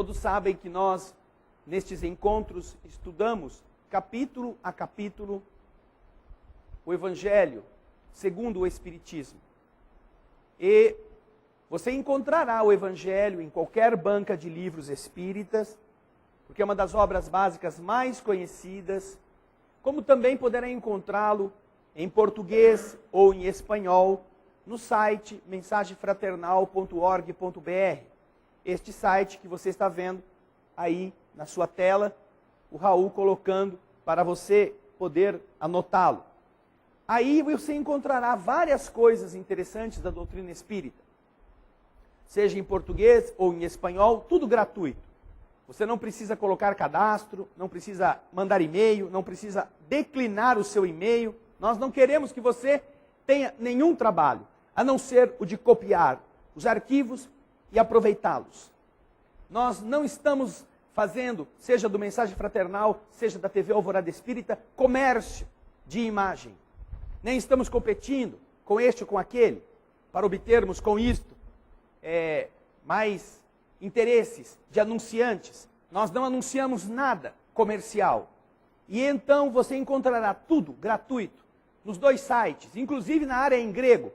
Todos sabem que nós, nestes encontros, estudamos capítulo a capítulo o Evangelho segundo o Espiritismo. E você encontrará o Evangelho em qualquer banca de livros espíritas, porque é uma das obras básicas mais conhecidas, como também poderá encontrá-lo em português ou em espanhol no site mensagefraternal.org.br. Este site que você está vendo aí na sua tela, o Raul colocando para você poder anotá-lo. Aí você encontrará várias coisas interessantes da doutrina espírita, seja em português ou em espanhol, tudo gratuito. Você não precisa colocar cadastro, não precisa mandar e-mail, não precisa declinar o seu e-mail. Nós não queremos que você tenha nenhum trabalho, a não ser o de copiar os arquivos e aproveitá-los. Nós não estamos fazendo, seja do Mensagem Fraternal, seja da TV Alvorada Espírita, comércio de imagem. Nem estamos competindo com este ou com aquele, para obtermos com isto mais interesses de anunciantes. Nós não anunciamos nada comercial. E então você encontrará tudo gratuito nos dois sites, inclusive na área em grego,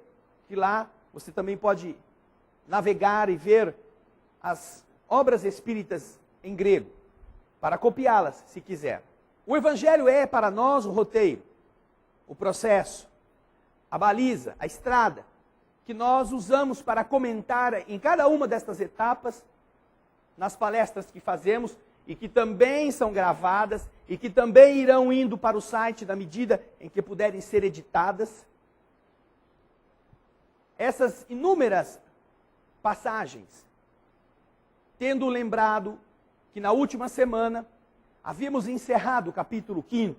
que lá você também pode navegar e ver as obras espíritas em grego, para copiá-las se quiser. O Evangelho é para nós o roteiro, o processo, a baliza, a estrada, que nós usamos para comentar em cada uma destas etapas, nas palestras que fazemos, e que também são gravadas, e que também irão indo para o site na medida em que puderem ser editadas. Essas inúmeras passagens, tendo lembrado que na última semana havíamos encerrado o capítulo 5º,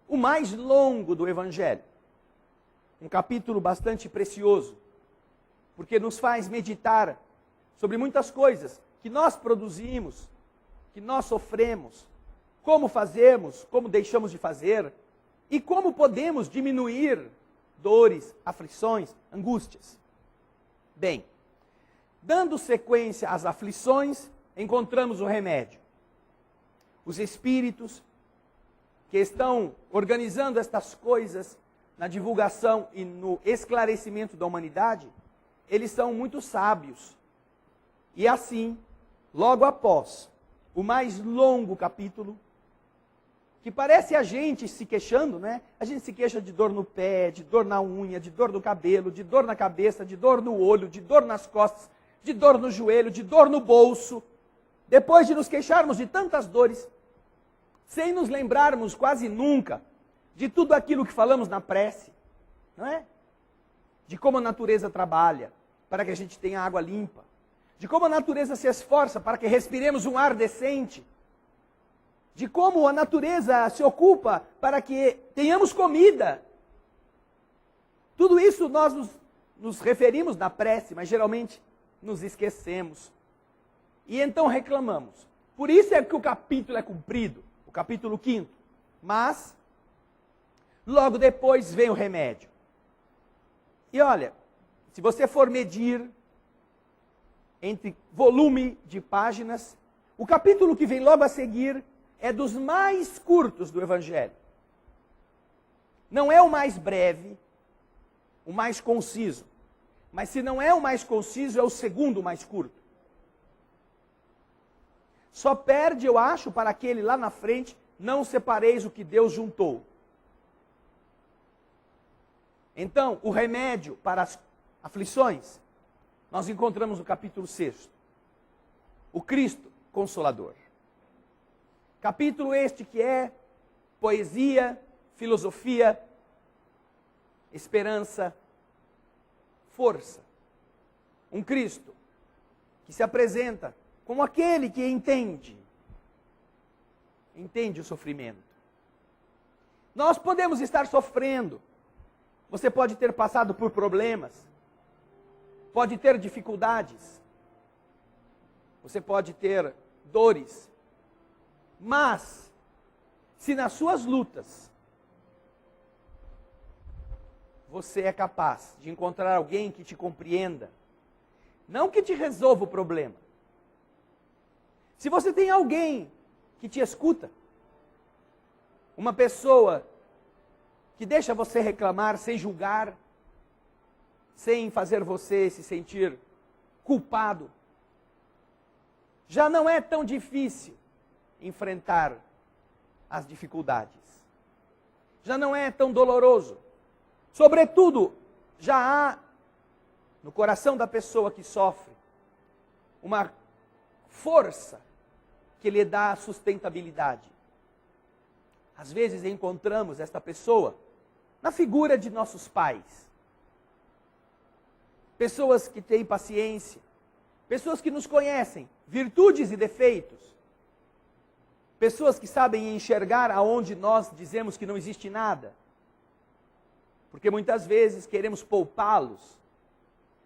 o mais longo do Evangelho. Um capítulo bastante precioso, porque nos faz meditar sobre muitas coisas que nós produzimos, que nós sofremos, como fazemos, como deixamos de fazer, e como podemos diminuir dores, aflições, angústias. Bem, dando sequência às aflições, encontramos o remédio. Os espíritos que estão organizando estas coisas na divulgação e no esclarecimento da humanidade, eles são muito sábios. E assim, logo após o mais longo capítulo, que parece a gente se queixando, né? A gente se queixa de dor no pé, de dor na unha, de dor no cabelo, de dor na cabeça, de dor no olho, de dor nas costas, de dor no joelho, de dor no bolso. Depois de nos queixarmos de tantas dores, sem nos lembrarmos quase nunca de tudo aquilo que falamos na prece, não é? De como a natureza trabalha para que a gente tenha água limpa, de como a natureza se esforça para que respiremos um ar decente, de como a natureza se ocupa para que tenhamos comida. Tudo isso nós nos referimos na prece, mas geralmente nos esquecemos. E então reclamamos. Por isso é que o capítulo é comprido, o capítulo 5º. Mas, logo depois vem o remédio. E olha, se você for medir entre volume de páginas, o capítulo que vem logo a seguir é dos mais curtos do Evangelho. Não é o mais breve, o mais conciso. Mas se não é o mais conciso, é o segundo mais curto. Só perde, eu acho, para aquele lá na frente, não separeis o que Deus juntou. Então, o remédio para as aflições, nós encontramos no capítulo 6º. O Cristo Consolador. Capítulo este que é poesia, filosofia, esperança, força. Um Cristo que se apresenta como aquele que entende o sofrimento. Nós podemos estar sofrendo. Você pode ter passado por problemas, pode ter dificuldades, você pode ter dores, mas se nas suas lutas você é capaz de encontrar alguém que te compreenda, não que te resolva o problema. Se você tem alguém que te escuta, uma pessoa que deixa você reclamar sem julgar, sem fazer você se sentir culpado, já não é tão difícil enfrentar as dificuldades. Já não é tão doloroso. Sobretudo, já há no coração da pessoa que sofre uma força que lhe dá sustentabilidade. Às vezes encontramos esta pessoa na figura de nossos pais. Pessoas que têm paciência, pessoas que nos conhecem, virtudes e defeitos. Pessoas que sabem enxergar aonde nós dizemos que não existe nada. Porque muitas vezes queremos poupá-los.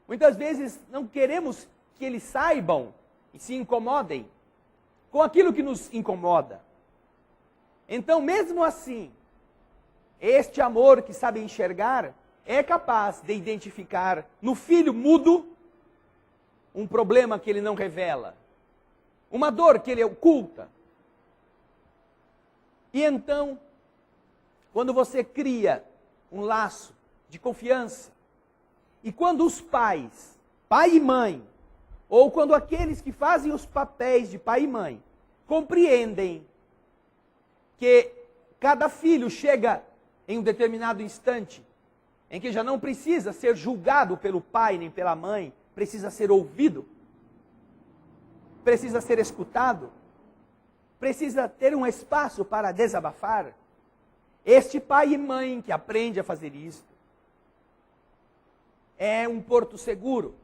Muitas vezes não queremos que eles saibam e se incomodem com aquilo que nos incomoda. Então, mesmo assim, este amor que sabe enxergar é capaz de identificar no filho mudo um problema que ele não revela, uma dor que ele oculta. E então, quando você cria um laço de confiança, e quando os pais, pai e mãe, ou quando aqueles que fazem os papéis de pai e mãe, compreendem que cada filho chega em um determinado instante, em que já não precisa ser julgado pelo pai nem pela mãe, precisa ser ouvido, precisa ser escutado, precisa ter um espaço para desabafar. Este pai e mãe que aprende a fazer isso é um porto seguro.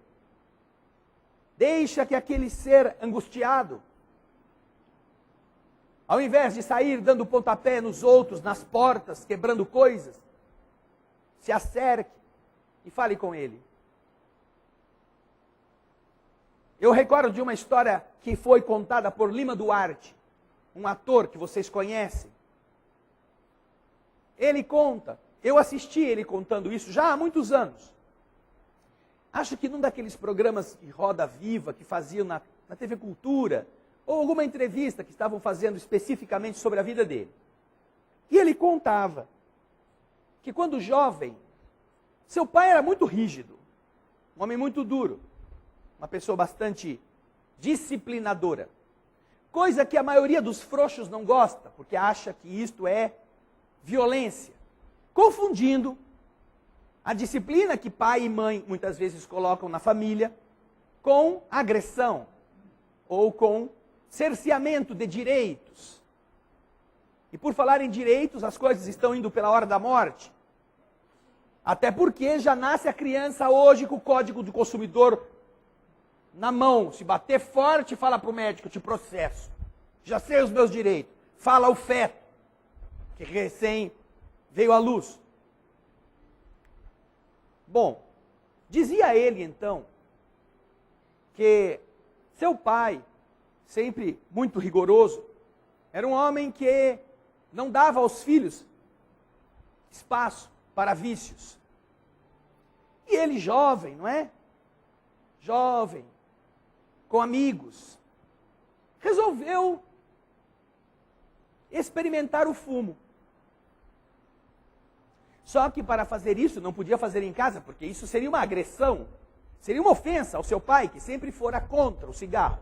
Deixa que aquele ser angustiado, ao invés de sair dando pontapé nos outros, nas portas, quebrando coisas, se acerque e fale com ele. Eu recordo de uma história que foi contada por Lima Duarte, um ator que vocês conhecem. Ele conta, eu assisti ele contando isso já há muitos anos. Acho que num daqueles programas de Roda Viva que faziam na TV Cultura, ou alguma entrevista que estavam fazendo especificamente sobre a vida dele. E ele contava que quando jovem, seu pai era muito rígido, um homem muito duro, uma pessoa bastante disciplinadora. Coisa que a maioria dos frouxos não gosta, porque acha que isto é violência. Confundindo a disciplina que pai e mãe muitas vezes colocam na família com agressão ou com cerceamento de direitos. E por falar em direitos, as coisas estão indo pela hora da morte. Até porque já nasce a criança hoje com o Código do Consumidor na mão. Se bater forte, fala para o médico, te processo. Já sei os meus direitos. Fala o feto, que recém veio à luz. Bom, dizia ele então, que seu pai, sempre muito rigoroso, era um homem que não dava aos filhos espaço para vícios. E ele jovem, não é? Jovem, com amigos, resolveu experimentar o fumo. Só que para fazer isso, não podia fazer em casa, porque isso seria uma agressão, seria uma ofensa ao seu pai, que sempre fora contra o cigarro.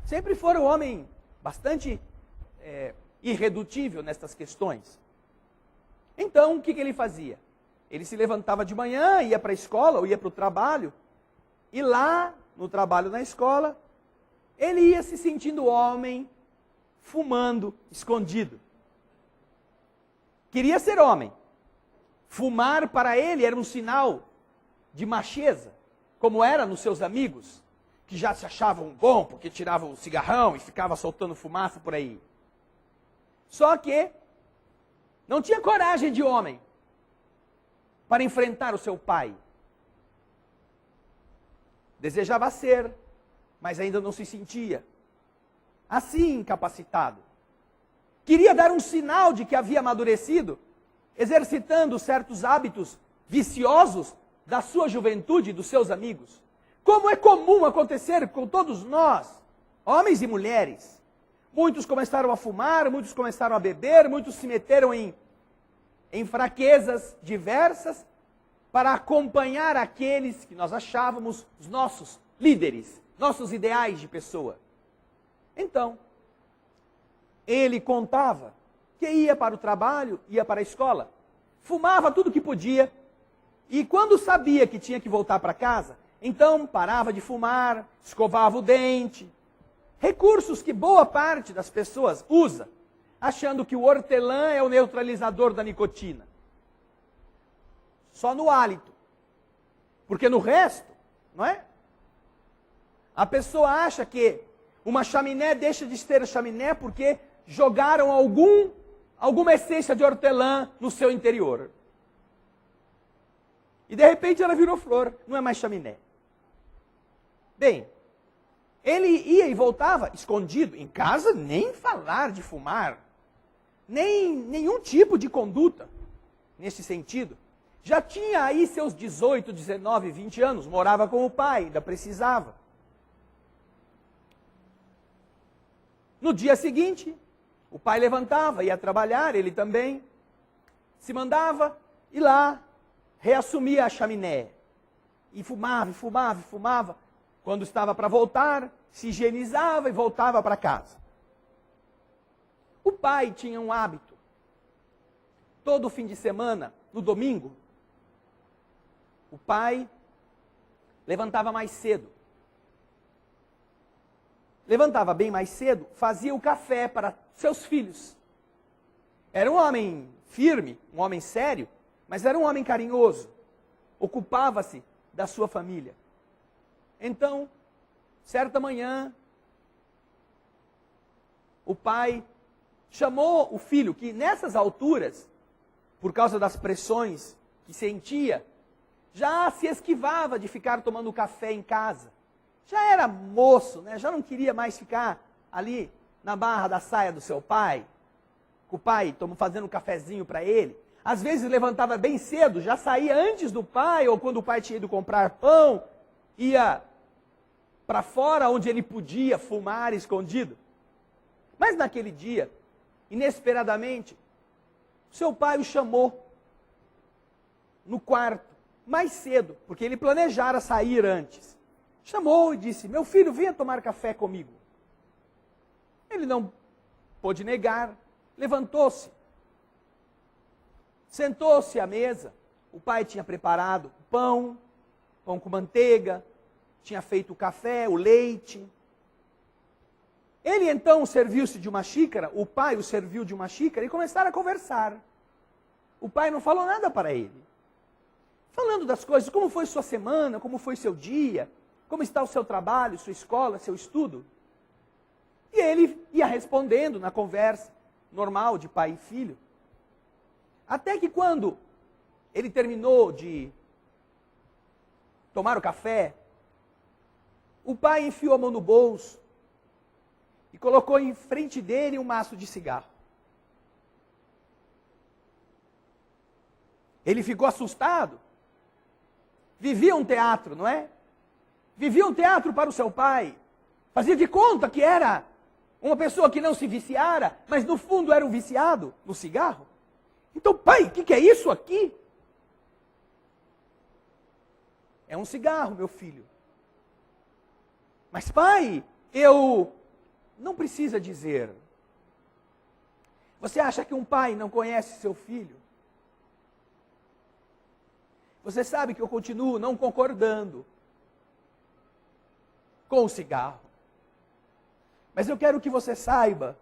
Sempre fora um homem bastante irredutível nestas questões. Então, o que ele fazia? Ele se levantava de manhã, ia para a escola, ou ia para o trabalho, e lá, no trabalho, na escola, ele ia se sentindo homem, fumando, escondido. Queria ser homem. Fumar para ele era um sinal de macheza, como era nos seus amigos, que já se achavam bom porque tiravam o cigarrão e ficava soltando fumaça por aí. Só que não tinha coragem de homem para enfrentar o seu pai. Desejava ser, mas ainda não se sentia assim incapacitado. Queria dar um sinal de que havia amadurecido, exercitando certos hábitos viciosos da sua juventude e dos seus amigos. Como é comum acontecer com todos nós, homens e mulheres. Muitos começaram a fumar, muitos começaram a beber, muitos se meteram em fraquezas diversas para acompanhar aqueles que nós achávamos os nossos líderes, nossos ideais de pessoa. Então, ele contava que ia para o trabalho, ia para a escola, fumava tudo que podia, e quando sabia que tinha que voltar para casa, então parava de fumar, escovava o dente. Recursos que boa parte das pessoas usa, achando que o hortelã é o neutralizador da nicotina. Só no hálito. Porque no resto, não é? A pessoa acha que uma chaminé deixa de ser chaminé porque jogaram alguma essência de hortelã no seu interior. E de repente ela virou flor, não é mais chaminé. Bem, ele ia e voltava escondido. Em casa, nem falar de fumar. Nenhum tipo de conduta nesse sentido. Já tinha aí seus 18, 19, 20 anos, morava com o pai, ainda precisava. No dia seguinte, o pai levantava, ia trabalhar, ele também, se mandava e lá reassumia a chaminé. E fumava, e fumava, e fumava. Quando estava para voltar, se higienizava e voltava para casa. O pai tinha um hábito. Todo fim de semana, no domingo, o pai levantava mais cedo. Levantava bem mais cedo, fazia o café para seus filhos. Era um homem firme, um homem sério, mas era um homem carinhoso. Ocupava-se da sua família. Então, certa manhã, o pai chamou o filho, que nessas alturas, por causa das pressões que sentia, já se esquivava de ficar tomando café em casa. Já era moço, né? Já não queria mais ficar ali na barra da saia do seu pai, com o pai fazendo um cafezinho para ele. Às vezes levantava bem cedo, já saía antes do pai, ou quando o pai tinha ido comprar pão, ia para fora onde ele podia fumar escondido. Mas naquele dia, inesperadamente, seu pai o chamou no quarto, mais cedo, porque ele planejara sair antes. Chamou e disse: meu filho, venha tomar café comigo. Ele não pôde negar, levantou-se, sentou-se à mesa. O pai tinha preparado pão com manteiga, tinha feito o café, o leite. Ele então serviu-se de uma xícara, o pai o serviu de uma xícara e começaram a conversar. O pai não falou nada para ele. Falando das coisas, como foi sua semana, como foi seu dia, como está o seu trabalho, sua escola, seu estudo. E ele ia respondendo na conversa normal de pai e filho. Até que quando ele terminou de tomar o café, o pai enfiou a mão no bolso e colocou em frente dele um maço de cigarro. Ele ficou assustado. Vivia um teatro, não é? Vivia um teatro para o seu pai. Fazia de conta que era uma pessoa que não se viciara, mas no fundo era um viciado no cigarro. Então, pai, o que é isso aqui? É um cigarro, meu filho. Mas pai, eu... Não precisa dizer. Você acha que um pai não conhece seu filho? Você sabe que eu continuo não concordando com o cigarro. Mas eu quero que você saiba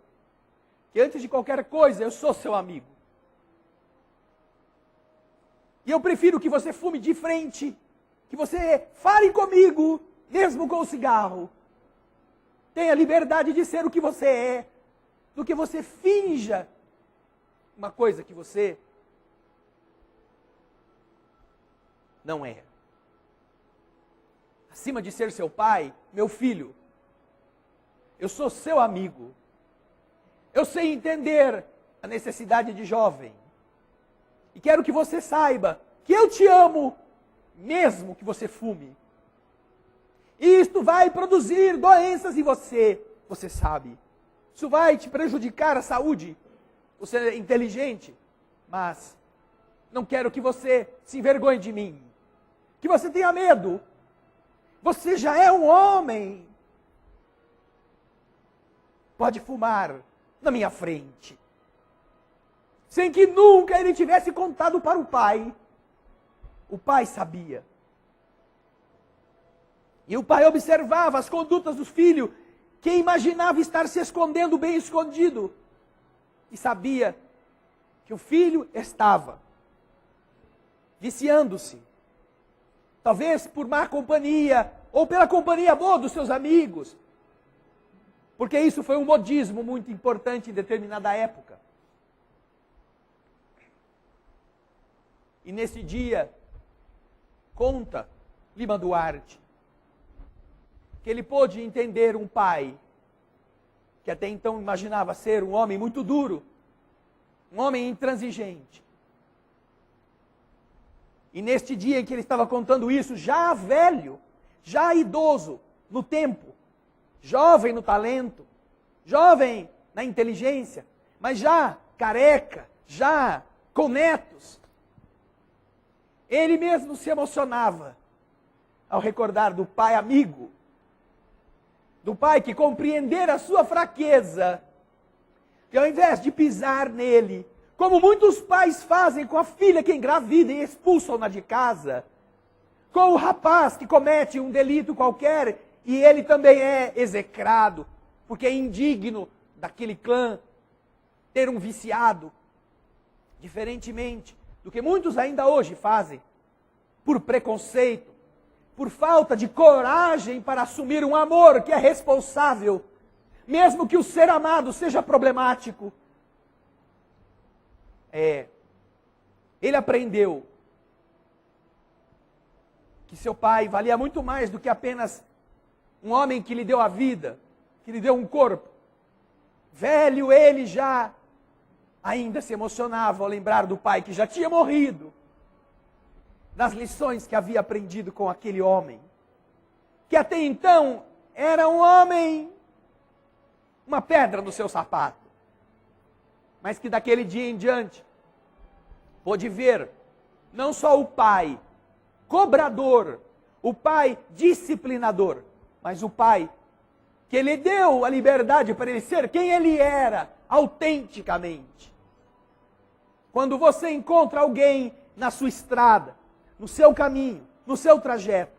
que antes de qualquer coisa eu sou seu amigo. E eu prefiro que você fume de frente, que você fale comigo, mesmo com o cigarro. Tenha liberdade de ser o que você é, do que você finja uma coisa que você não é. Acima de ser seu pai, meu filho, eu sou seu amigo. Eu sei entender a necessidade de jovem. E quero que você saiba que eu te amo, mesmo que você fume. E isto vai produzir doenças em você. Você sabe. Isso vai te prejudicar a saúde. Você é inteligente, mas não quero que você se envergonhe de mim. Que você tenha medo. Você já é um homem. Pode fumar na minha frente. Sem que nunca ele tivesse contado para o pai. O pai sabia. E o pai observava as condutas do filho, que imaginava estar se escondendo bem escondido. E sabia que o filho estava viciando-se. Talvez por má companhia, ou pela companhia boa dos seus amigos. Porque isso foi um modismo muito importante em determinada época. E nesse dia, conta Lima Duarte, que ele pôde entender um pai, que até então imaginava ser um homem muito duro, um homem intransigente. E neste dia em que ele estava contando isso, já velho, já idoso no tempo, jovem no talento, jovem na inteligência, mas já careca, já com netos, ele mesmo se emocionava ao recordar do pai amigo, do pai que compreendera a sua fraqueza, que ao invés de pisar nele, como muitos pais fazem com a filha que engravida e expulsam-na de casa, com o rapaz que comete um delito qualquer e ele também é execrado, porque é indigno daquele clã ter um viciado, diferentemente do que muitos ainda hoje fazem, por preconceito, por falta de coragem para assumir um amor que é responsável, mesmo que o ser amado seja problemático. Ele aprendeu que seu pai valia muito mais do que apenas um homem que lhe deu a vida, que lhe deu um corpo. Velho ele já, ainda se emocionava ao lembrar do pai que já tinha morrido, das lições que havia aprendido com aquele homem, que até então era um homem, uma pedra no seu sapato, mas que daquele dia em diante pôde ver não só o pai cobrador, o pai disciplinador, mas o pai que lhe deu a liberdade para ele ser quem ele era, autenticamente. Quando você encontra alguém na sua estrada, no seu caminho, no seu trajeto,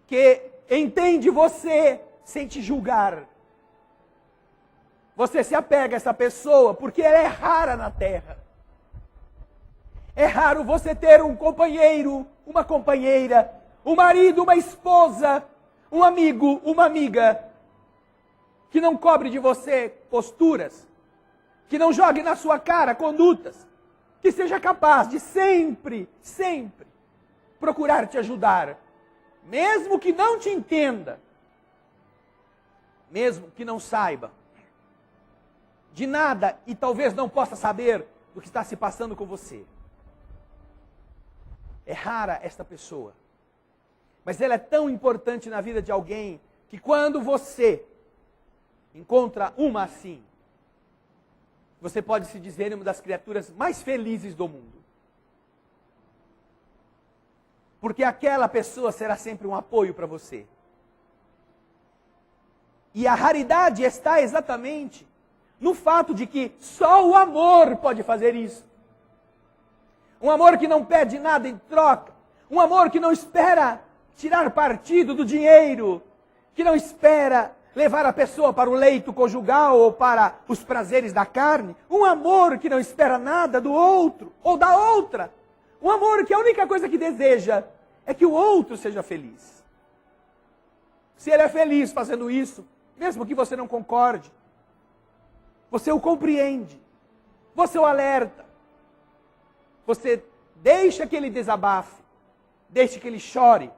que entende você sem te julgar, você se apega a essa pessoa porque ela é rara na terra. É raro você ter um companheiro, uma companheira, um marido, uma esposa, um amigo, uma amiga, que não cobre de você posturas, que não jogue na sua cara condutas, que seja capaz de sempre, sempre procurar te ajudar, mesmo que não te entenda, mesmo que não saiba de nada e talvez não possa saber do que está se passando com você. É rara esta pessoa, mas ela é tão importante na vida de alguém que quando você encontra uma assim, você pode se dizer uma das criaturas mais felizes do mundo. Porque aquela pessoa será sempre um apoio para você. E a raridade está exatamente no fato de que só o amor pode fazer isso. Um amor que não pede nada em troca. Um amor que não espera tirar partido do dinheiro. Que não espera levar a pessoa para o leito conjugal ou para os prazeres da carne. Um amor que não espera nada do outro ou da outra. Um amor que a única coisa que deseja é que o outro seja feliz. Se ele é feliz fazendo isso, mesmo que você não concorde, você o compreende, você o alerta, você deixa que ele desabafe, deixa que ele chore.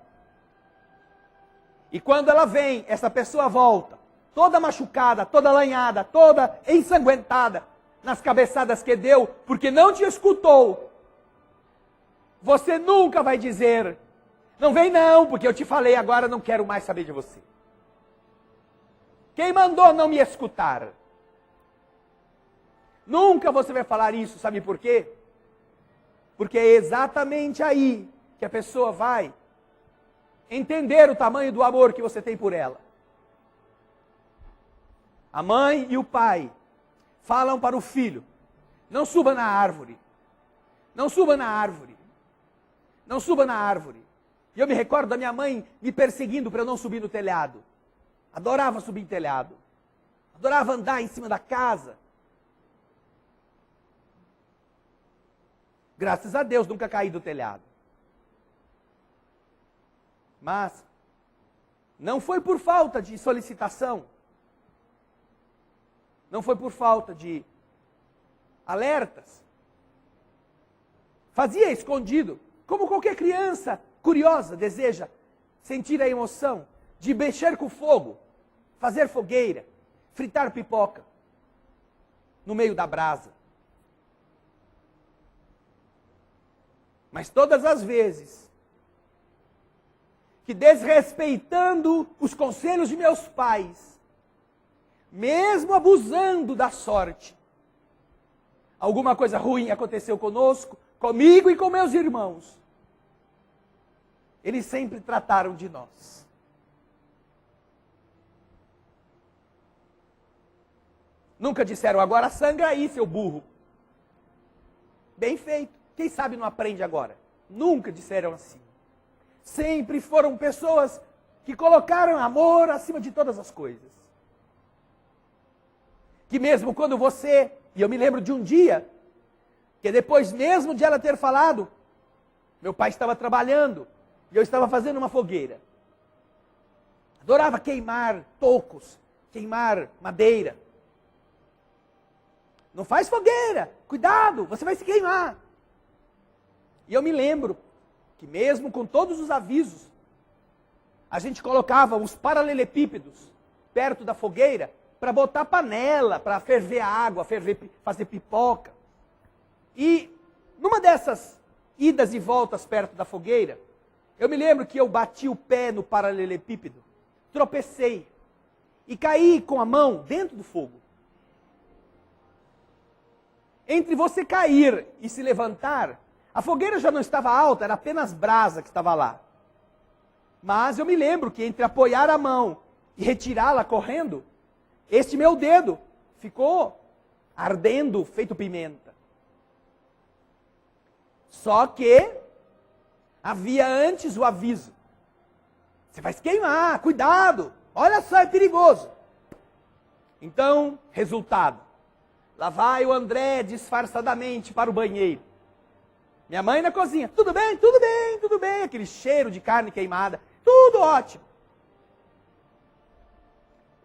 E quando ela vem, essa pessoa volta, toda machucada, toda lanhada, toda ensanguentada, nas cabeçadas que deu, porque não te escutou. Você nunca vai dizer, não vem não, porque eu te falei agora, não quero mais saber de você. Quem mandou não me escutar? Nunca você vai falar isso, sabe por quê? Porque é exatamente aí que a pessoa vai entender o tamanho do amor que você tem por ela. A mãe e o pai falam para o filho: não suba na árvore, não suba na árvore, não suba na árvore. E eu me recordo da minha mãe me perseguindo para eu não subir no telhado. Adorava subir em telhado, adorava andar em cima da casa. Graças a Deus nunca caí do telhado. Mas não foi por falta de solicitação, não foi por falta de alertas. Fazia escondido, como qualquer criança curiosa deseja sentir a emoção de mexer com fogo, fazer fogueira, fritar pipoca no meio da brasa. Mas todas as vezes que, desrespeitando os conselhos de meus pais, mesmo abusando da sorte, alguma coisa ruim aconteceu conosco, comigo e com meus irmãos, eles sempre trataram de nós. Nunca disseram: agora sangra aí, seu burro. Bem feito. Quem sabe não aprende agora? Nunca disseram assim. Sempre foram pessoas que colocaram amor acima de todas as coisas. Que mesmo quando você, e eu me lembro de um dia, que depois mesmo de ela ter falado, meu pai estava trabalhando, e eu estava fazendo uma fogueira. Adorava queimar tocos, queimar madeira. Não faz fogueira, cuidado, você vai se queimar. E eu me lembro que mesmo com todos os avisos, a gente colocava os paralelepípedos perto da fogueira para botar panela, para ferver a água, fazer pipoca. E numa dessas idas e voltas perto da fogueira, eu me lembro que eu bati o pé no paralelepípedo, tropecei e caí com a mão dentro do fogo. Entre você cair e se levantar, a fogueira já não estava alta, era apenas brasa que estava lá. Mas eu me lembro que entre apoiar a mão e retirá-la correndo, este meu dedo ficou ardendo, feito pimenta. Só que havia antes o aviso: você vai se queimar, cuidado, olha só, é perigoso. Então, resultado, lá vai o André disfarçadamente para o banheiro. Minha mãe na cozinha: tudo bem, tudo bem, tudo bem. Aquele cheiro de carne queimada, tudo ótimo.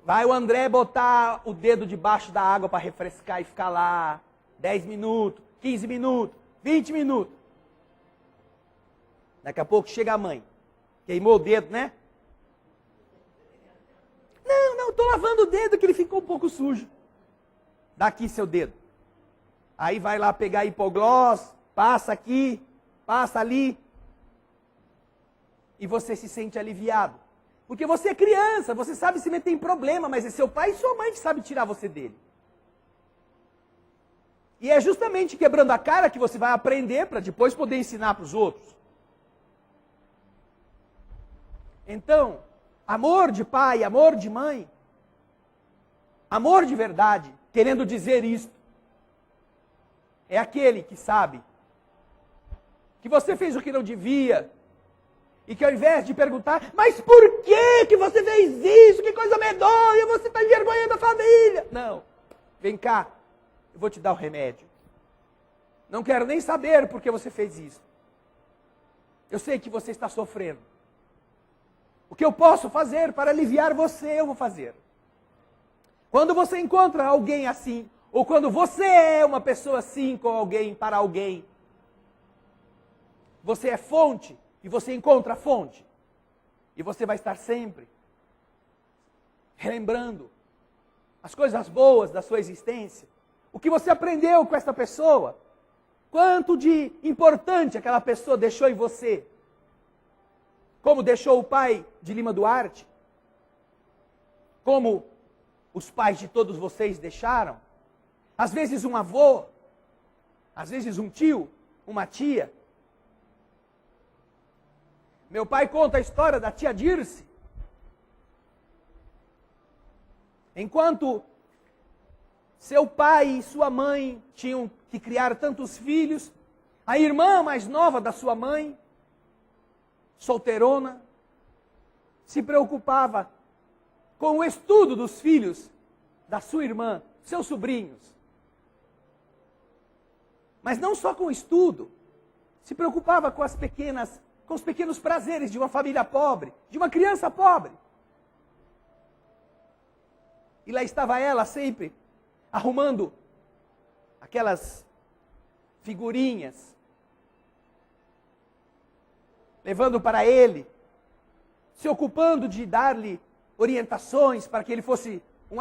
Vai o André botar o dedo debaixo da água para refrescar e ficar lá 10 minutos, 15 minutos, 20 minutos. Daqui a pouco chega a mãe. Queimou o dedo, né? Não, estou lavando o dedo que ele ficou um pouco sujo. Dá aqui seu dedo. Aí vai lá pegar hipoglós, passa aqui, passa ali. E você se sente aliviado. Porque você é criança, você sabe se meter em problema, mas é seu pai e sua mãe que sabem tirar você dele. E é justamente quebrando a cara que você vai aprender para depois poder ensinar para os outros. Então, amor de pai, amor de mãe, amor de verdade, querendo dizer isto, é aquele que sabe que você fez o que não devia, e que ao invés de perguntar: mas por que você fez isso? Que coisa medonha, você está envergonhando a família. Não, vem cá, eu vou te dar o remédio. Não quero nem saber por que você fez isso. Eu sei que você está sofrendo. O que eu posso fazer para aliviar você, eu vou fazer. Quando você encontra alguém assim, ou quando você é uma pessoa assim com alguém, para alguém, você é fonte, e você encontra a fonte. E você vai estar sempre relembrando as coisas boas da sua existência. O que você aprendeu com essa pessoa. Quanto de importante aquela pessoa deixou em você. Como deixou o pai de Lima Duarte. Como os pais de todos vocês deixaram. Às vezes um avô, às vezes um tio, uma tia. Meu pai conta a história da tia Dirce. Enquanto seu pai e sua mãe tinham que criar tantos filhos, a irmã mais nova da sua mãe, solteirona, se preocupava com o estudo dos filhos da sua irmã, seus sobrinhos. Mas não só com o estudo, se preocupava com os pequenos prazeres de uma família pobre, de uma criança pobre. E lá estava ela sempre arrumando aquelas figurinhas, levando para ele, se ocupando de dar-lhe orientações para que ele fosse um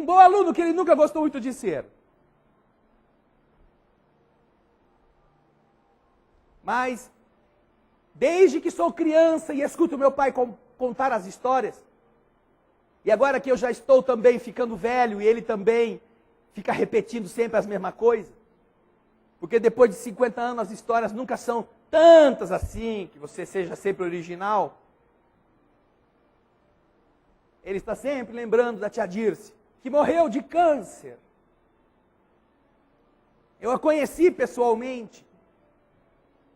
bom aluno que ele nunca gostou muito de ser. Mas, desde que sou criança e escuto meu pai contar as histórias, e agora que eu já estou também ficando velho e ele também fica repetindo sempre as mesmas coisas, porque depois de 50 anos as histórias nunca são tantas assim, que você seja sempre original. Ele está sempre lembrando da tia Dirce, que morreu de câncer. Eu a conheci pessoalmente.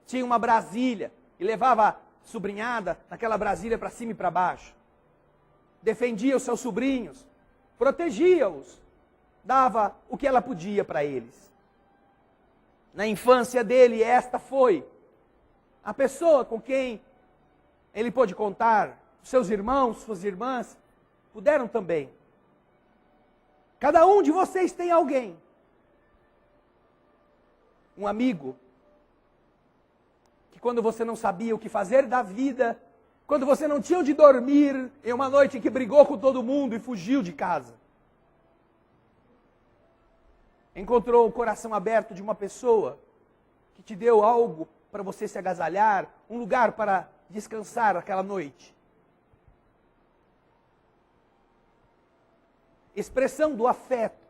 Tinha uma Brasília e levava a sobrinhada naquela Brasília para cima e para baixo. Defendia os seus sobrinhos, protegia-os, dava o que ela podia para eles. Na infância dele, esta foi a pessoa com quem ele pôde contar. Seus irmãos, suas irmãs, puderam também. Cada um de vocês tem alguém. Um amigo, que quando você não sabia o que fazer da vida, quando você não tinha onde dormir, em uma noite em que brigou com todo mundo e fugiu de casa, encontrou o coração aberto de uma pessoa que te deu algo para você se agasalhar, um lugar para descansar aquela noite. Expressão do afeto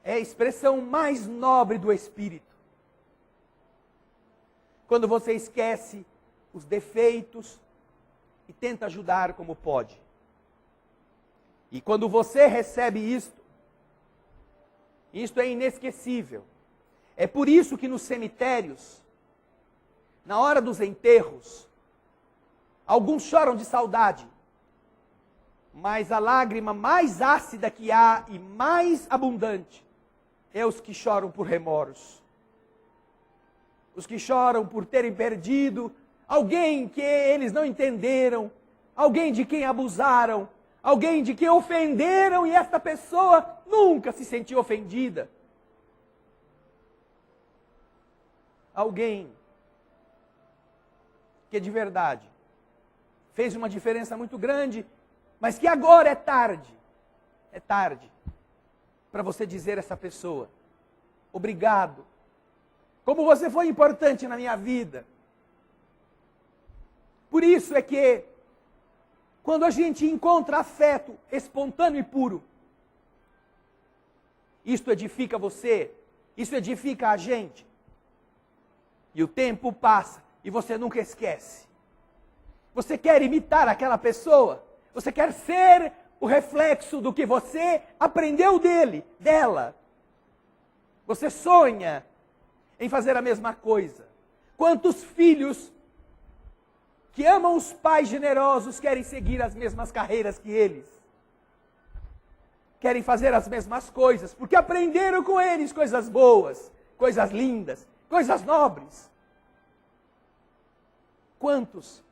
é a expressão mais nobre do espírito. Quando você esquece os defeitos e tenta ajudar como pode. E quando você recebe isto é inesquecível. É por isso que nos cemitérios, na hora dos enterros, alguns choram de saudade, mas a lágrima mais ácida que há e mais abundante é os que choram por remorso. Os que choram por terem perdido alguém que eles não entenderam, alguém de quem abusaram, alguém de quem ofenderam e esta pessoa nunca se sentiu ofendida. Alguém que de verdade fez uma diferença muito grande, mas que agora é tarde para você dizer a essa pessoa: obrigado, como você foi importante na minha vida. Por isso é que, quando a gente encontra afeto espontâneo e puro, isto edifica você, isso edifica a gente. E o tempo passa e você nunca esquece. Você quer imitar aquela pessoa? Você quer ser o reflexo do que você aprendeu dela? Você sonha em fazer a mesma coisa? Quantos filhos que amam os pais generosos querem seguir as mesmas carreiras que eles? Querem fazer as mesmas coisas, porque aprenderam com eles coisas boas, coisas lindas, coisas nobres. Quantos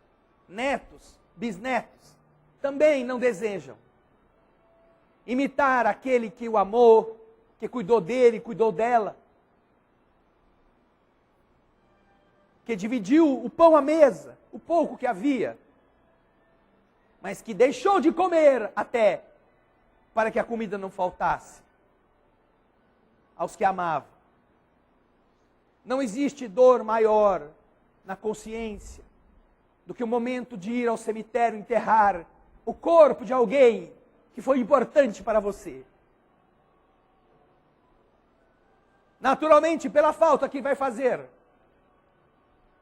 netos, bisnetos, também não desejam imitar aquele que o amou, que cuidou dele, cuidou dela, que dividiu o pão à mesa, o pouco que havia, mas que deixou de comer até para que a comida não faltasse aos que amavam. Não existe dor maior na consciência do que o momento de ir ao cemitério enterrar o corpo de alguém que foi importante para você. Naturalmente, pela falta que vai fazer.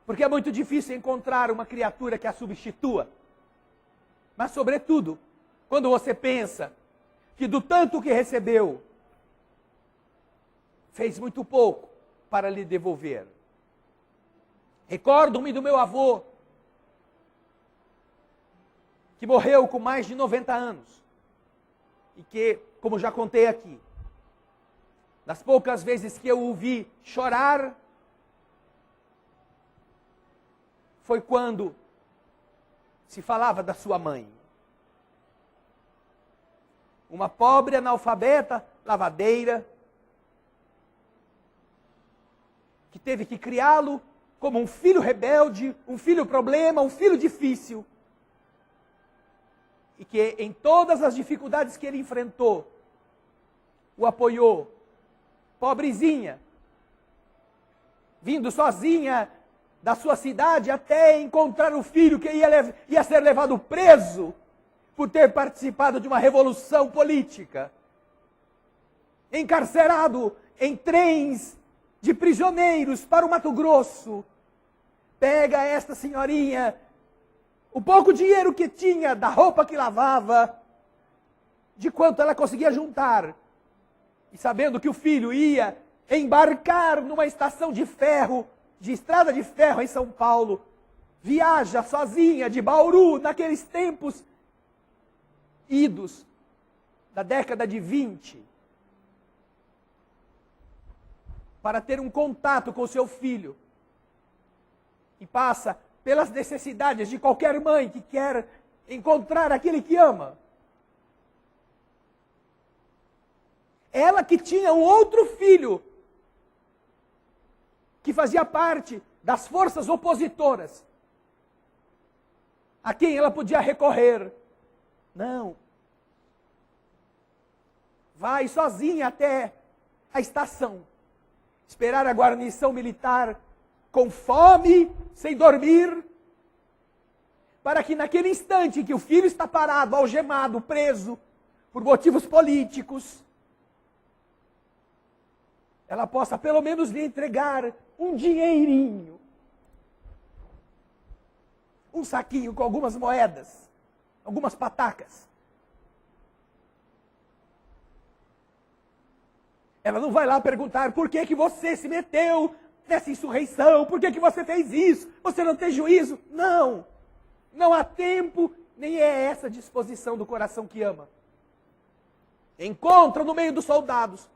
Porque é muito difícil encontrar uma criatura que a substitua. Mas, sobretudo, quando você pensa que do tanto que recebeu, fez muito pouco para lhe devolver. Recordo-me do meu avô, que morreu com mais de 90 anos. E que, como já contei aqui, das poucas vezes que eu o vi chorar, foi quando se falava da sua mãe. Uma pobre analfabeta, lavadeira, que teve que criá-lo como um filho rebelde, um filho problema, um filho difícil. E que em todas as dificuldades que ele enfrentou, o apoiou. Pobrezinha, vindo sozinha da sua cidade até encontrar o filho que ia ser levado preso por ter participado de uma revolução política. Encarcerado em trens de prisioneiros para o Mato Grosso. Pega esta senhorinha, o pouco dinheiro que tinha, da roupa que lavava, de quanto ela conseguia juntar. E sabendo que o filho ia embarcar numa estação de ferro, de estrada de ferro em São Paulo, viaja sozinha de Bauru, naqueles tempos idos da década de 20, para ter um contato com seu filho. E passa pelas necessidades de qualquer mãe que quer encontrar aquele que ama. Ela que tinha um outro filho, que fazia parte das forças opositoras, a quem ela podia recorrer. Não. Vai sozinha até a estação, esperar a guarnição militar, com fome, sem dormir, para que naquele instante que o filho está parado, algemado, preso, por motivos políticos, ela possa pelo menos lhe entregar um dinheirinho. Um saquinho com algumas moedas, algumas patacas. Ela não vai lá perguntar por que você se meteu nessa insurreição, por que você fez isso, você não tem juízo. Não, não há tempo, nem é essa disposição do coração que ama. Encontra no meio dos soldados,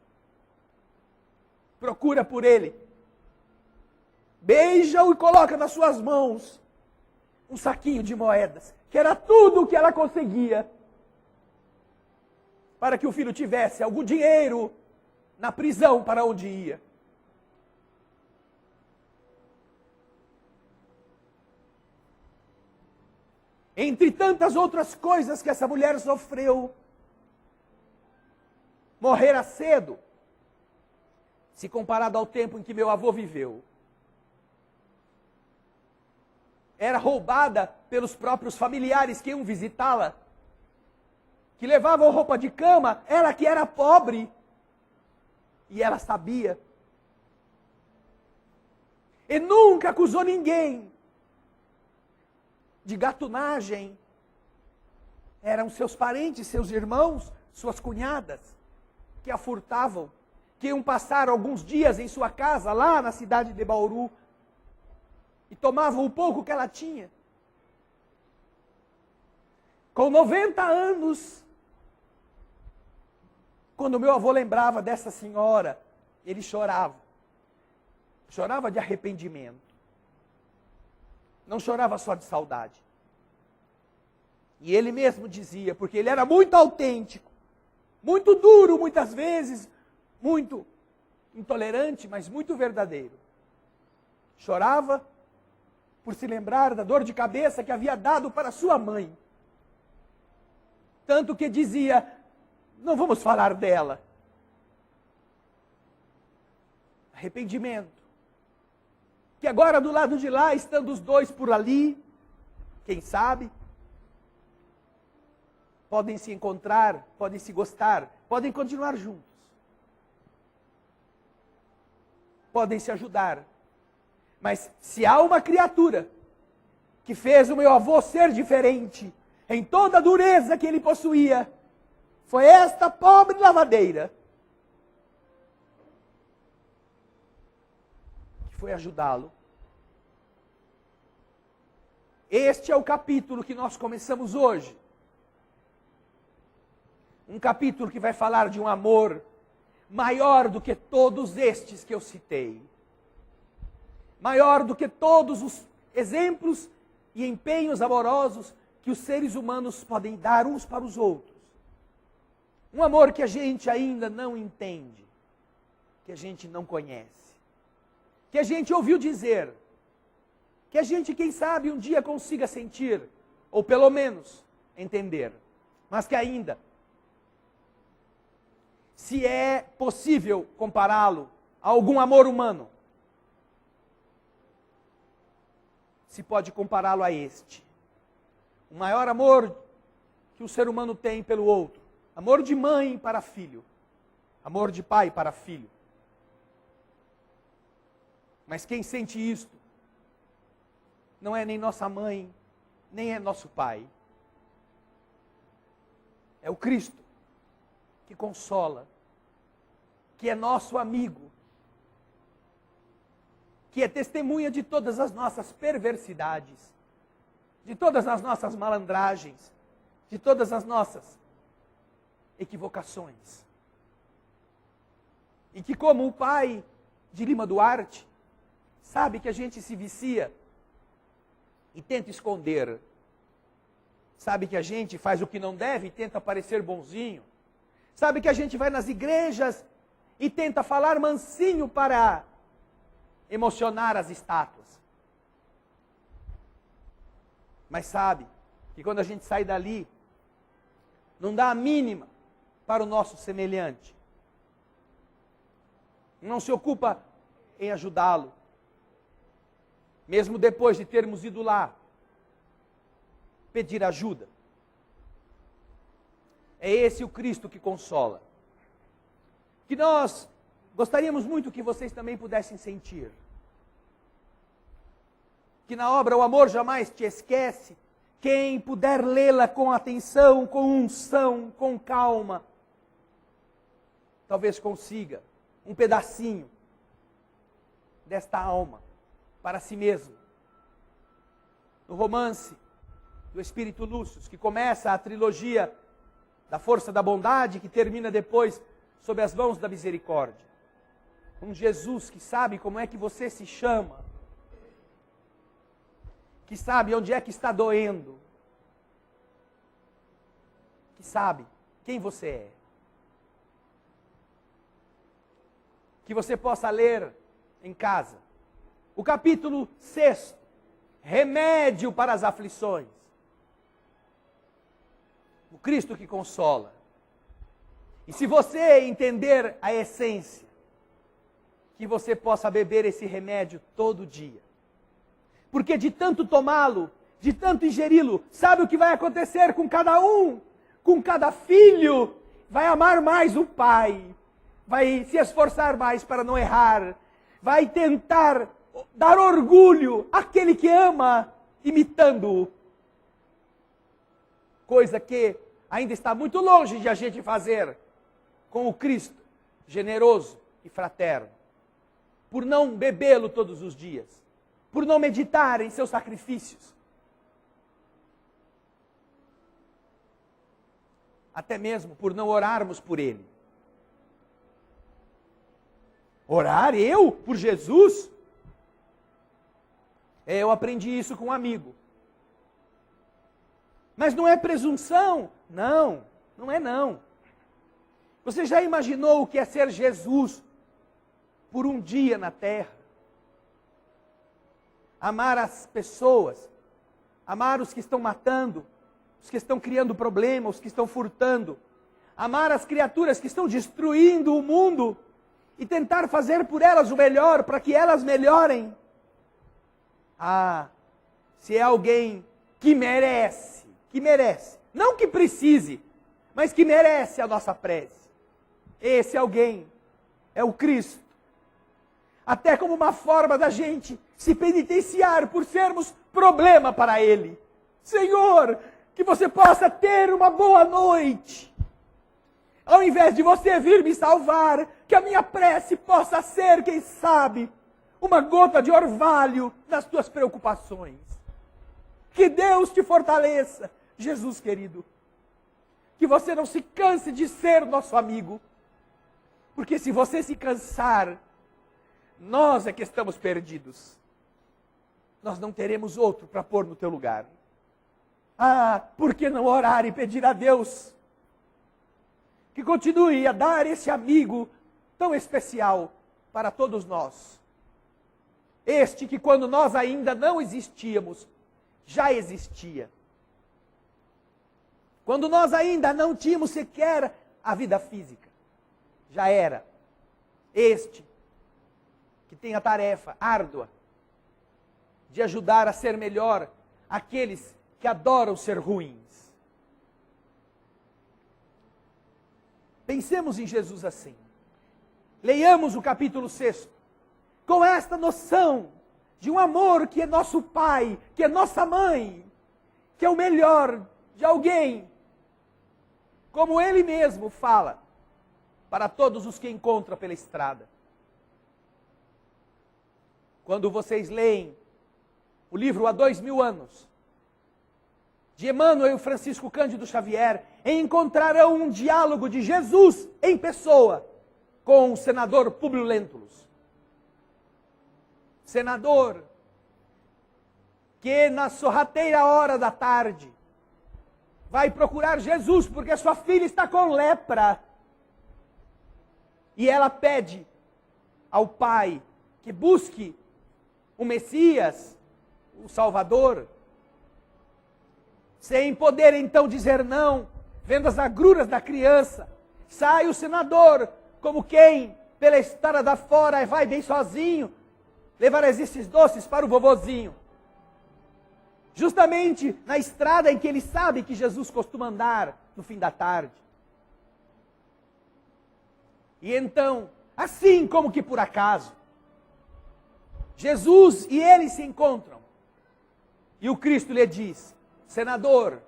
procura por ele, beija-o e coloca nas suas mãos um saquinho de moedas, que era tudo o que ela conseguia, para que o filho tivesse algum dinheiro na prisão para onde ia. Entre tantas outras coisas que essa mulher sofreu, morrera cedo, se comparado ao tempo em que meu avô viveu. Era roubada pelos próprios familiares que iam visitá-la, que levavam roupa de cama, ela que era pobre, e ela sabia. E nunca acusou ninguém de gatunagem. Eram seus parentes, seus irmãos, suas cunhadas, que a furtavam, que iam passar alguns dias em sua casa, lá na cidade de Bauru, e tomavam o pouco que ela tinha. Com 90 anos, quando meu avô lembrava dessa senhora, ele chorava. Chorava de arrependimento. Não chorava só de saudade. E ele mesmo dizia, porque ele era muito autêntico, muito duro muitas vezes, muito intolerante, mas muito verdadeiro. Chorava por se lembrar da dor de cabeça que havia dado para sua mãe. Tanto que dizia, não vamos falar dela. Arrependimento. Que agora do lado de lá, estando os dois por ali, quem sabe, podem se encontrar, podem se gostar, podem continuar juntos. Podem se ajudar. Mas se há uma criatura que fez o meu avô ser diferente, em toda a dureza que ele possuía, foi esta pobre lavadeira que foi ajudá-lo. Este é o capítulo que nós começamos hoje. Um capítulo que vai falar de um amor maior do que todos estes que eu citei. Maior do que todos os exemplos e empenhos amorosos que os seres humanos podem dar uns para os outros. Um amor que a gente ainda não entende, que a gente não conhece, que a gente ouviu dizer, que a gente, quem sabe, um dia consiga sentir, ou pelo menos entender, mas que ainda, se é possível compará-lo a algum amor humano, se pode compará-lo a este. O maior amor que o ser humano tem pelo outro. Amor de mãe para filho. Amor de pai para filho. Mas quem sente isto não é nem nossa mãe, nem é nosso pai. É o Cristo que consola, que é nosso amigo, que é testemunha de todas as nossas perversidades, de todas as nossas malandragens, de todas as nossas equivocações. E que, como o pai de Lima Duarte, sabe que a gente se vicia e tenta esconder. Sabe que a gente faz o que não deve e tenta parecer bonzinho. Sabe que a gente vai nas igrejas e tenta falar mansinho para emocionar as estátuas. Mas sabe que quando a gente sai dali, não dá a mínima para o nosso semelhante. Não se ocupa em ajudá-lo. Mesmo depois de termos ido lá, pedir ajuda. É esse o Cristo que consola. Que nós gostaríamos muito que vocês também pudessem sentir. Que na obra O Amor Jamais Te Esquece, quem puder lê-la com atenção, com unção, com calma, talvez consiga um pedacinho desta alma para si mesmo. No romance do Espírito Lúcio, que começa a trilogia da força da bondade, que termina depois sob as mãos da misericórdia. Um Jesus que sabe como é que você se chama, que sabe onde é que está doendo, que sabe quem você é. Que você possa ler em casa o capítulo 6, Remédio para as Aflições. O Cristo que consola. E se você entender a essência, que você possa beber esse remédio todo dia. Porque de tanto tomá-lo, de tanto ingeri-lo, sabe o que vai acontecer com cada um? Com cada filho? Vai amar mais o pai, vai se esforçar mais para não errar, vai tentar dar orgulho àquele que ama, imitando-o. Coisa que ainda está muito longe de a gente fazer com o Cristo, generoso e fraterno. Por não bebê-lo todos os dias, por não meditar em seus sacrifícios. Até mesmo por não orarmos por Ele. Orar eu? Por Jesus? Eu aprendi isso com um amigo. Mas não é presunção? Não, não é não. Você já imaginou o que é ser Jesus por um dia na terra? Amar as pessoas, amar os que estão matando, os que estão criando problema, os que estão furtando, amar as criaturas que estão destruindo o mundo e tentar fazer por elas o melhor, para que elas melhorem. Ah, se é alguém que merece não que precise, mas que merece a nossa prece. Esse alguém é o Cristo. Até como uma forma da gente se penitenciar por sermos problema para Ele. Senhor, que você possa ter uma boa noite. Ao invés de você vir me salvar, que a minha prece possa ser, quem sabe, uma gota de orvalho nas tuas preocupações. Que Deus te fortaleça, Jesus querido. Que você não se canse de ser nosso amigo. Porque se você se cansar, nós é que estamos perdidos. Nós não teremos outro para pôr no teu lugar. Ah, por que não orar e pedir a Deus que continue a dar esse amigo tão especial para todos nós? Este que quando nós ainda não existíamos, já existia. Quando nós ainda não tínhamos sequer a vida física, já era. Este que tem a tarefa árdua de ajudar a ser melhor aqueles que adoram ser ruins. Pensemos em Jesus assim. Leiamos o capítulo 6, com esta noção de um amor que é nosso pai, que é nossa mãe, que é o melhor de alguém, como ele mesmo fala, para todos os que encontra pela estrada. Quando vocês leem o livro Há 2000 anos, de Emmanuel e Francisco Cândido Xavier, encontrarão um diálogo de Jesus em pessoa com o senador Públio Lentulus. Senador que na sorrateira hora da tarde vai procurar Jesus porque sua filha está com lepra. E ela pede ao pai que busque o Messias, o Salvador, sem poder então dizer não, vendo as agruras da criança, sai o senador, como quem pela estrada da fora vai bem sozinho, levar esses doces para o vovozinho. Justamente na estrada em que ele sabe que Jesus costuma andar no fim da tarde. E então, assim como que por acaso, Jesus e ele se encontram. E o Cristo lhe diz: senador,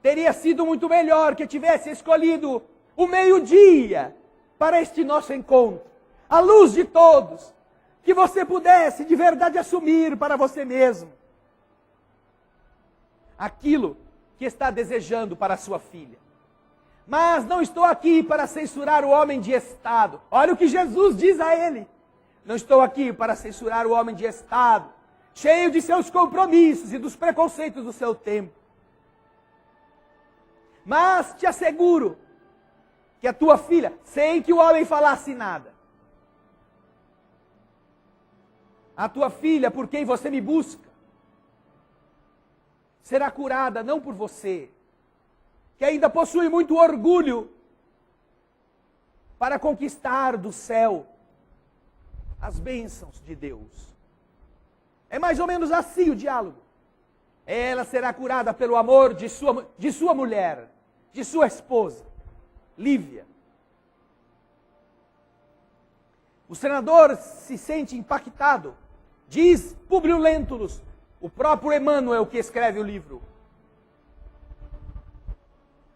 teria sido muito melhor que tivesse escolhido o meio-dia para este nosso encontro, à luz de todos, que você pudesse de verdade assumir para você mesmo aquilo que está desejando para a sua filha. Mas não estou aqui para censurar o homem de Estado. Olha o que Jesus diz a ele. Não estou aqui para censurar o homem de Estado, cheio de seus compromissos e dos preconceitos do seu tempo. Mas te asseguro que a tua filha, sem que o homem falasse nada, a tua filha, por quem você me busca, será curada não por você, que ainda possui muito orgulho para conquistar do céu as bênçãos de Deus. É mais ou menos assim o diálogo. Ela será curada pelo amor de sua mulher, de sua esposa, Lívia. O senador se sente impactado. Diz Públio Lentulus, o próprio Emmanuel que escreve o livro,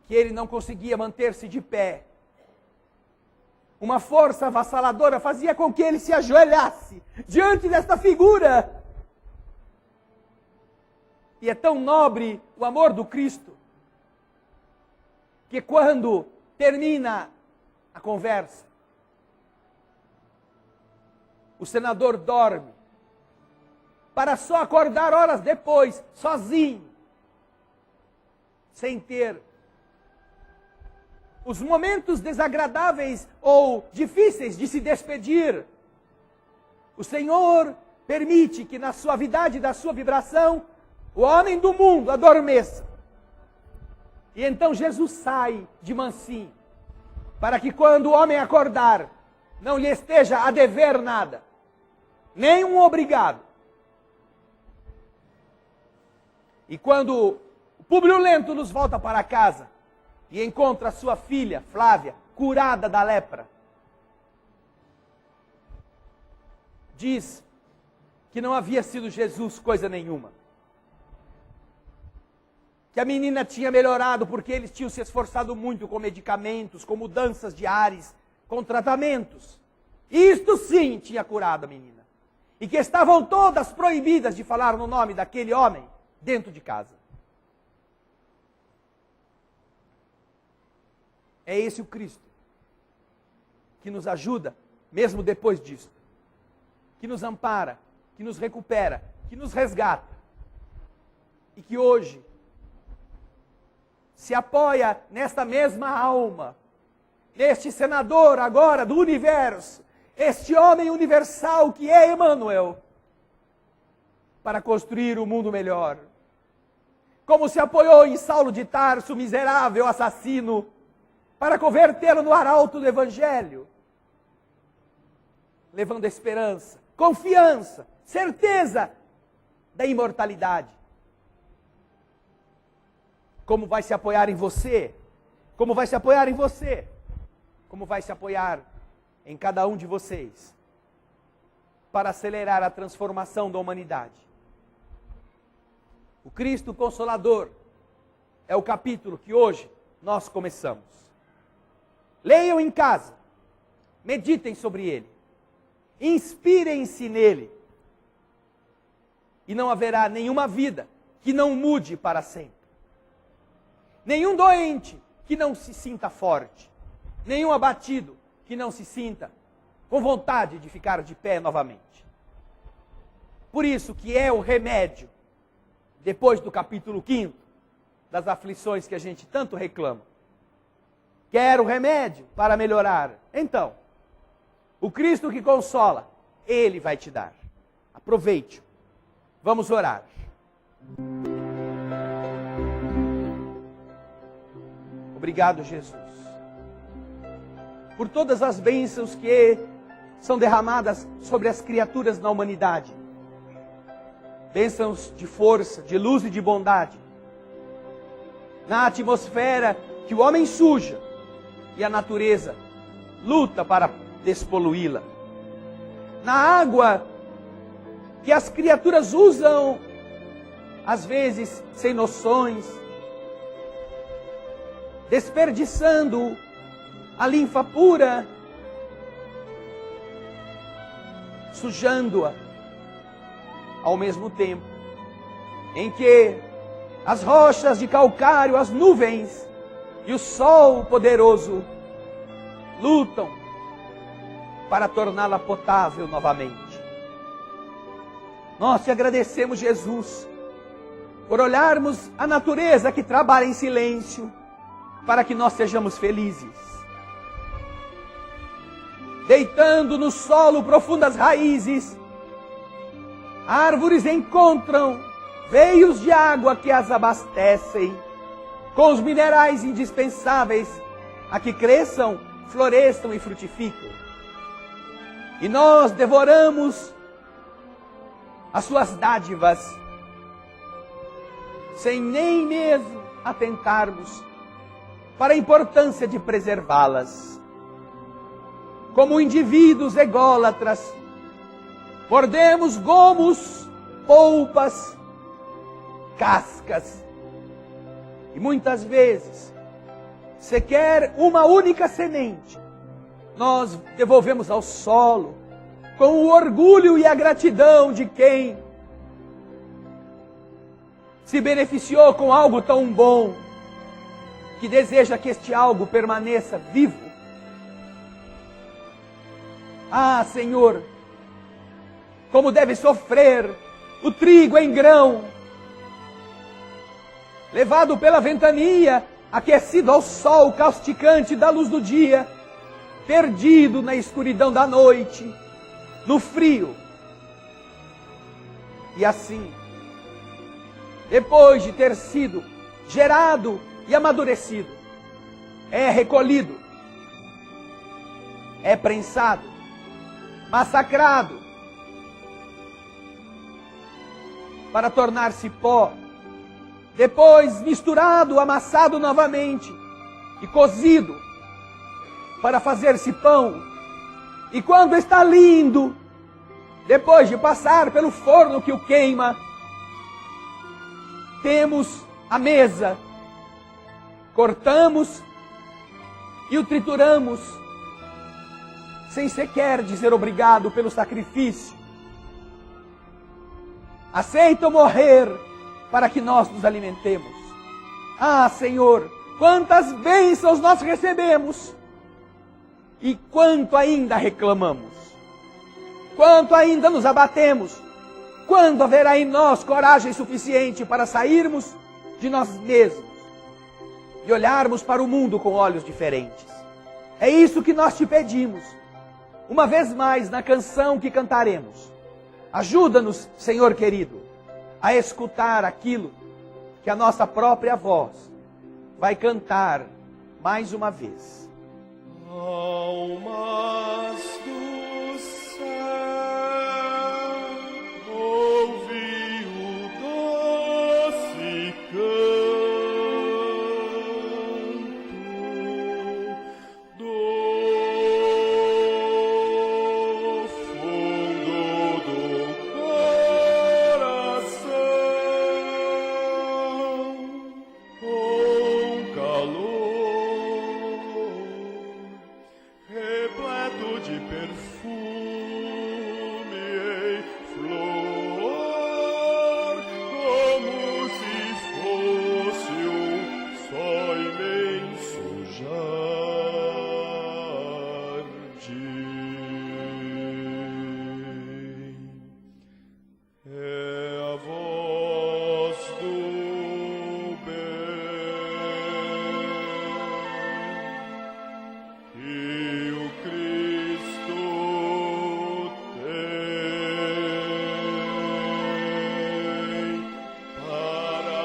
que ele não conseguia manter-se de pé. Uma força avassaladora fazia com que ele se ajoelhasse diante desta figura. E é tão nobre o amor do Cristo, que quando termina a conversa, o senador dorme, para só acordar horas depois, sozinho, sem ter os momentos desagradáveis ou difíceis de se despedir. O Senhor permite que na suavidade da sua vibração, o homem do mundo adormeça. E então Jesus sai de mansinho, para que quando o homem acordar, não lhe esteja a dever nada, nem um obrigado. E quando o Públio Lentulus volta para casa e encontra sua filha, Flávia, curada da lepra. Diz que não havia sido Jesus coisa nenhuma. Que a menina tinha melhorado porque eles tinham se esforçado muito com medicamentos, com mudanças de ares, com tratamentos. Isto sim tinha curado a menina. E que estavam todas proibidas de falar no nome daquele homem dentro de casa. É esse o Cristo que nos ajuda, mesmo depois disto. Que nos ampara, que nos recupera, que nos resgata. E que hoje se apoia nesta mesma alma, neste senador agora do universo, este homem universal que é Emmanuel, para construir um mundo melhor. Como se apoiou em Saulo de Tarso, miserável assassino, para convertê-lo no arauto do Evangelho, levando esperança, confiança, certeza da imortalidade. Como vai se apoiar em você? Como vai se apoiar em você? Como vai se apoiar em cada um de vocês para acelerar a transformação da humanidade? O Cristo Consolador é o capítulo que hoje nós começamos. Leiam em casa, meditem sobre ele, inspirem-se nele, e não haverá nenhuma vida que não mude para sempre. Nenhum doente que não se sinta forte, nenhum abatido que não se sinta com vontade de ficar de pé novamente. Por isso que é o remédio, depois do capítulo 5, das aflições que a gente tanto reclama. Quer o remédio para melhorar? Então, o Cristo que consola, Ele vai te dar. Aproveite-o. Vamos orar. Obrigado, Jesus, por todas as bênçãos que são derramadas sobre as criaturas na humanidade. Bênçãos de força, de luz e de bondade. Na atmosfera que o homem suja e a natureza luta para despoluí-la. Na água que as criaturas usam, às vezes sem noções, desperdiçando a linfa pura, sujando-a, ao mesmo tempo em que as rochas de calcário, as nuvens e o sol poderoso lutam para torná-la potável novamente. Nós te agradecemos, Jesus, por olharmos a natureza que trabalha em silêncio, para que nós sejamos felizes. Deitando no solo profundas raízes, árvores encontram veios de água que as abastecem, com os minerais indispensáveis a que cresçam, floresçam e frutificam. E nós devoramos as suas dádivas, sem nem mesmo atentarmos para a importância de preservá-las. Como indivíduos ególatras, mordemos gomos, polpas, cascas, e muitas vezes, sequer uma única semente, nós devolvemos ao solo, com o orgulho e a gratidão de quem se beneficiou com algo tão bom, que deseja que este algo permaneça vivo. Ah, Senhor, como deve sofrer o trigo em grão, levado pela ventania, aquecido ao sol causticante da luz do dia, perdido na escuridão da noite, no frio. E assim, depois de ter sido gerado e amadurecido, é recolhido, é prensado, massacrado, para tornar-se pó, depois misturado, amassado novamente e cozido para fazer-se pão. E quando está lindo, depois de passar pelo forno que o queima, temos a mesa, cortamos e o trituramos, sem sequer dizer obrigado pelo sacrifício. Aceitam morrer para que nós nos alimentemos. Ah, Senhor, quantas bênçãos nós recebemos e quanto ainda reclamamos, quanto ainda nos abatemos. Quando haverá em nós coragem suficiente para sairmos de nós mesmos e olharmos para o mundo com olhos diferentes? É isso que nós te pedimos, uma vez mais na canção que cantaremos. Ajuda-nos, Senhor querido, a escutar aquilo que a nossa própria voz vai cantar mais uma vez. Almas do céu, ouvi o doce canto do fundo do coração, com calor repleto de perfume e flor, como se fosse um só imenso jardim. É a voz do bem que o Cristo tem para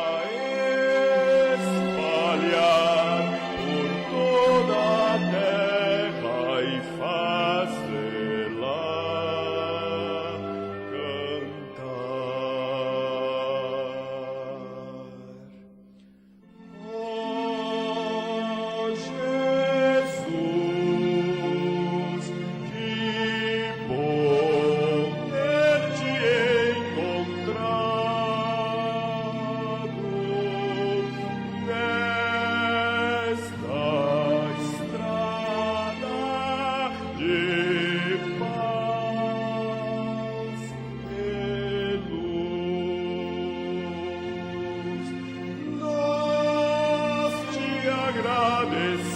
espalhar por toda a terra e fazê-la cantar. Oh, Jesus, que bom ter-te encontrado nesta estrada de paz e luz. Nós te agradecemos.